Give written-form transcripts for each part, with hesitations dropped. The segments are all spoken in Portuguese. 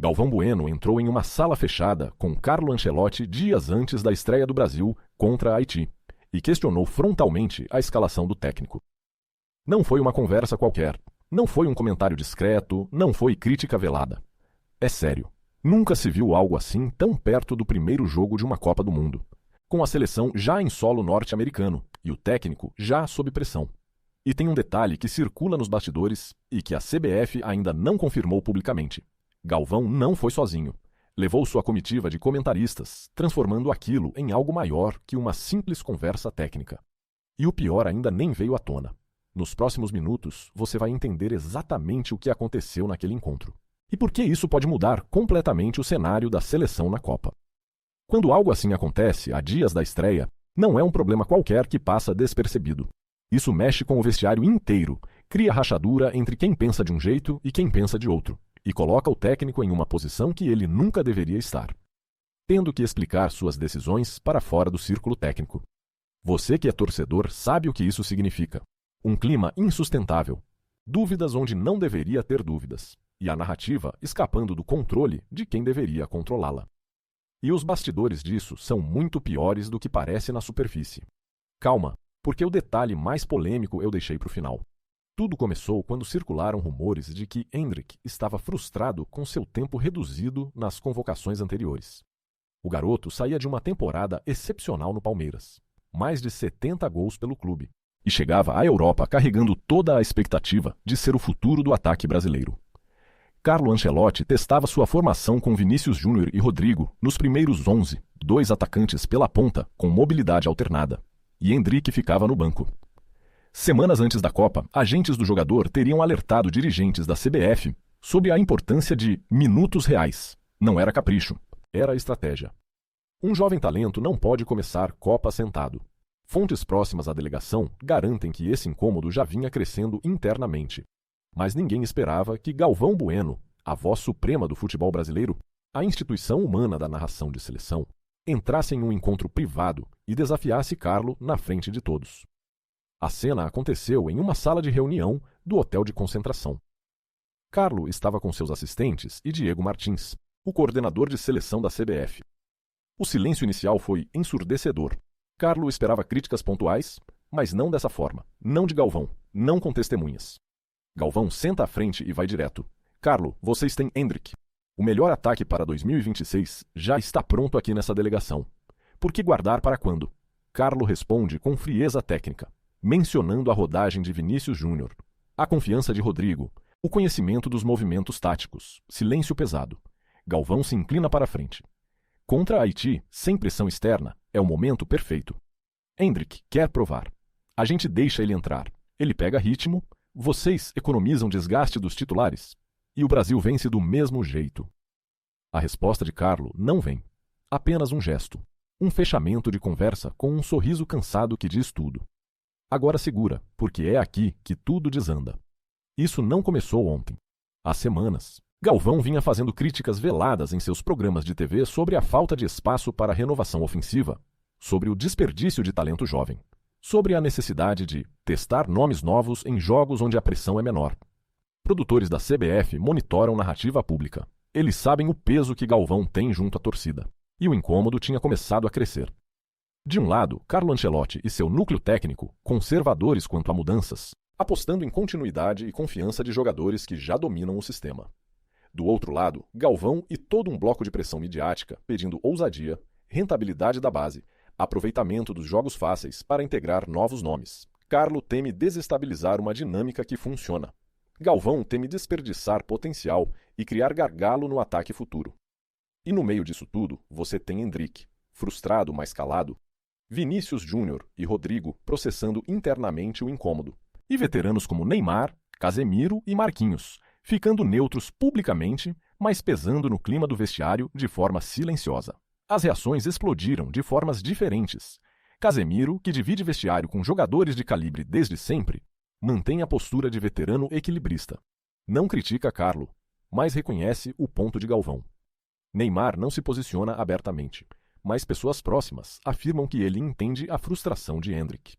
Galvão Bueno entrou em uma sala fechada com Carlo Ancelotti dias antes da estreia do Brasil contra a Haiti e questionou frontalmente a escalação do técnico. Não foi uma conversa qualquer, não foi um comentário discreto, não foi crítica velada. É sério, nunca se viu algo assim tão perto do primeiro jogo de uma Copa do Mundo, com a seleção já em solo norte-americano e o técnico já sob pressão. E tem um detalhe que circula nos bastidores e que a CBF ainda não confirmou publicamente. Galvão não foi sozinho. Levou sua comitiva de comentaristas, transformando aquilo em algo maior que uma simples conversa técnica. E o pior ainda nem veio à tona. Nos próximos minutos, você vai entender exatamente o que aconteceu naquele encontro. E por que isso pode mudar completamente o cenário da seleção na Copa. Quando algo assim acontece, a dias da estreia, não é um problema qualquer que passa despercebido. Isso mexe com o vestiário inteiro, cria rachadura entre quem pensa de um jeito e quem pensa de outro, e coloca o técnico em uma posição que ele nunca deveria estar, tendo que explicar suas decisões para fora do círculo técnico. Você que é torcedor sabe o que isso significa. Um clima insustentável, dúvidas onde não deveria ter dúvidas, e a narrativa escapando do controle de quem deveria controlá-la. E os bastidores disso são muito piores do que parece na superfície. Calma, porque o detalhe mais polêmico eu deixei para o final. Tudo começou quando circularam rumores de que Endrick estava frustrado com seu tempo reduzido nas convocações anteriores. O garoto saía de uma temporada excepcional no Palmeiras, mais de 70 gols pelo clube, e chegava à Europa carregando toda a expectativa de ser o futuro do ataque brasileiro. Carlo Ancelotti testava sua formação com Vinícius Júnior e Rodrigo nos primeiros 11, 2 atacantes pela ponta com mobilidade alternada, e Endrick ficava no banco. Semanas antes da Copa, agentes do jogador teriam alertado dirigentes da CBF sobre a importância de minutos reais. Não era capricho, era estratégia. Um jovem talento não pode começar Copa sentado. Fontes próximas à delegação garantem que esse incômodo já vinha crescendo internamente. Mas ninguém esperava que Galvão Bueno, a voz suprema do futebol brasileiro, a instituição humana da narração de seleção, entrasse em um encontro privado e desafiasse Carlo na frente de todos. A cena aconteceu em uma sala de reunião do hotel de concentração. Carlo estava com seus assistentes e Diego Martins, o coordenador de seleção da CBF. O silêncio inicial foi ensurdecedor. Carlo esperava críticas pontuais, mas não dessa forma, não de Galvão, não com testemunhas. Galvão senta à frente e vai direto. Carlo, vocês têm Endrick. O melhor ataque para 2026 já está pronto aqui nessa delegação. Por que guardar para quando? Carlo responde com frieza técnica, mencionando a rodagem de Vinícius Júnior, a confiança de Rodrigo, o conhecimento dos movimentos táticos, silêncio pesado. Galvão se inclina para a frente. Contra Haiti, sem pressão externa, é o momento perfeito. Endrick quer provar. A gente deixa ele entrar. Ele pega ritmo. Vocês economizam desgaste dos titulares? E o Brasil vence do mesmo jeito. A resposta de Carlo não vem. Apenas um gesto. Um fechamento de conversa com um sorriso cansado que diz tudo. Agora segura, porque é aqui que tudo desanda. Isso não começou ontem. Há semanas, Galvão vinha fazendo críticas veladas em seus programas de TV sobre a falta de espaço para renovação ofensiva, sobre o desperdício de talento jovem, sobre a necessidade de testar nomes novos em jogos onde a pressão é menor. Produtores da CBF monitoram narrativa pública. Eles sabem o peso que Galvão tem junto à torcida. E o incômodo tinha começado a crescer. De um lado, Carlo Ancelotti e seu núcleo técnico, conservadores quanto a mudanças, apostando em continuidade e confiança de jogadores que já dominam o sistema. Do outro lado, Galvão e todo um bloco de pressão midiática pedindo ousadia, rentabilidade da base, aproveitamento dos jogos fáceis para integrar novos nomes. Carlo teme desestabilizar uma dinâmica que funciona. Galvão teme desperdiçar potencial e criar gargalo no ataque futuro. E no meio disso tudo, você tem Endrick, frustrado, mas calado, Vinícius Júnior e Rodrigo processando internamente o incômodo, e veteranos como Neymar, Casemiro e Marquinhos, ficando neutros publicamente, mas pesando no clima do vestiário de forma silenciosa. As reações explodiram de formas diferentes. Casemiro, que divide vestiário com jogadores de calibre desde sempre, mantém a postura de veterano equilibrista. Não critica Carlo, mas reconhece o ponto de Galvão. Neymar não se posiciona abertamente, mas pessoas próximas afirmam que ele entende a frustração de Endrick.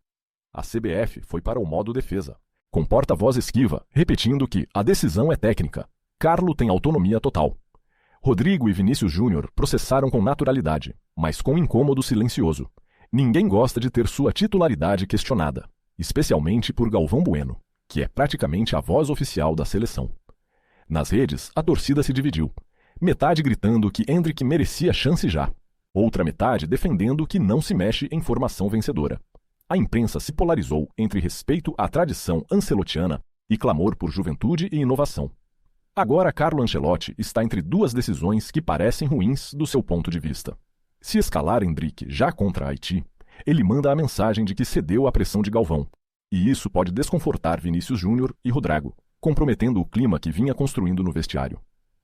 A CBF foi para o modo defesa, com porta-voz esquiva, repetindo que a decisão é técnica. Carlo tem autonomia total. Rodrigo e Vinícius Júnior processaram com naturalidade, mas com incômodo silencioso. Ninguém gosta de ter sua titularidade questionada, especialmente por Galvão Bueno, que é praticamente a voz oficial da seleção. Nas redes, a torcida se dividiu. Metade gritando que Endrick merecia chance já. Outra metade defendendo que não se mexe em formação vencedora. A imprensa se polarizou entre respeito à tradição ancelotiana e clamor por juventude e inovação. Agora Carlo Ancelotti está entre duas decisões que parecem ruins do seu ponto de vista. Se escalar Endrick já contra Haiti, ele manda a mensagem de que cedeu à pressão de Galvão, e isso pode desconfortar Vinícius Júnior e Rodrigo, comprometendo o clima que vinha construindo no vestiário.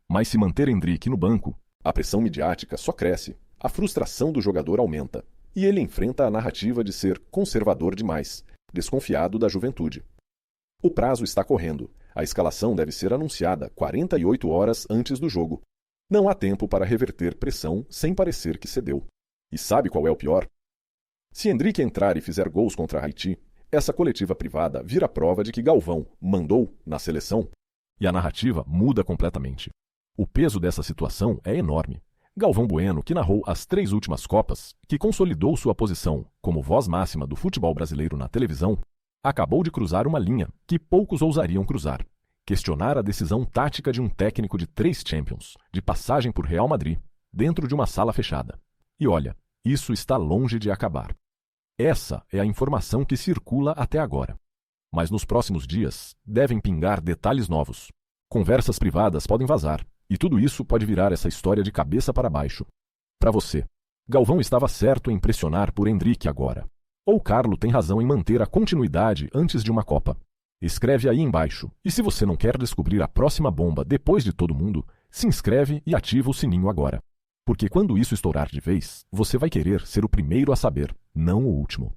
Mas se manter Endrick no banco, a pressão midiática só cresce, a frustração do jogador aumenta, e ele enfrenta a narrativa de ser conservador demais, desconfiado da juventude. O prazo está correndo. A escalação deve ser anunciada 48 horas antes do jogo. Não há tempo para reverter pressão sem parecer que cedeu. E sabe qual é o pior? Se Endrick entrar e fizer gols contra Haiti, essa coletiva privada vira prova de que Galvão mandou na seleção e a narrativa muda completamente. O peso dessa situação é enorme. Galvão Bueno, que narrou as 3 últimas Copas, que consolidou sua posição como voz máxima do futebol brasileiro na televisão, acabou de cruzar uma linha que poucos ousariam cruzar. Questionar a decisão tática de um técnico de 3 Champions, de passagem por Real Madrid, dentro de uma sala fechada. E olha, isso está longe de acabar. Essa é a informação que circula até agora. Mas nos próximos dias devem pingar detalhes novos. Conversas privadas podem vazar, e tudo isso pode virar essa história de cabeça para baixo. Para você, Galvão estava certo em pressionar por Endrick agora. Ou Carlo tem razão em manter a continuidade antes de uma Copa? Escreve aí embaixo. E se você não quer descobrir a próxima bomba depois de todo mundo, se inscreve e ativa o sininho agora. Porque quando isso estourar de vez, você vai querer ser o primeiro a saber, não o último.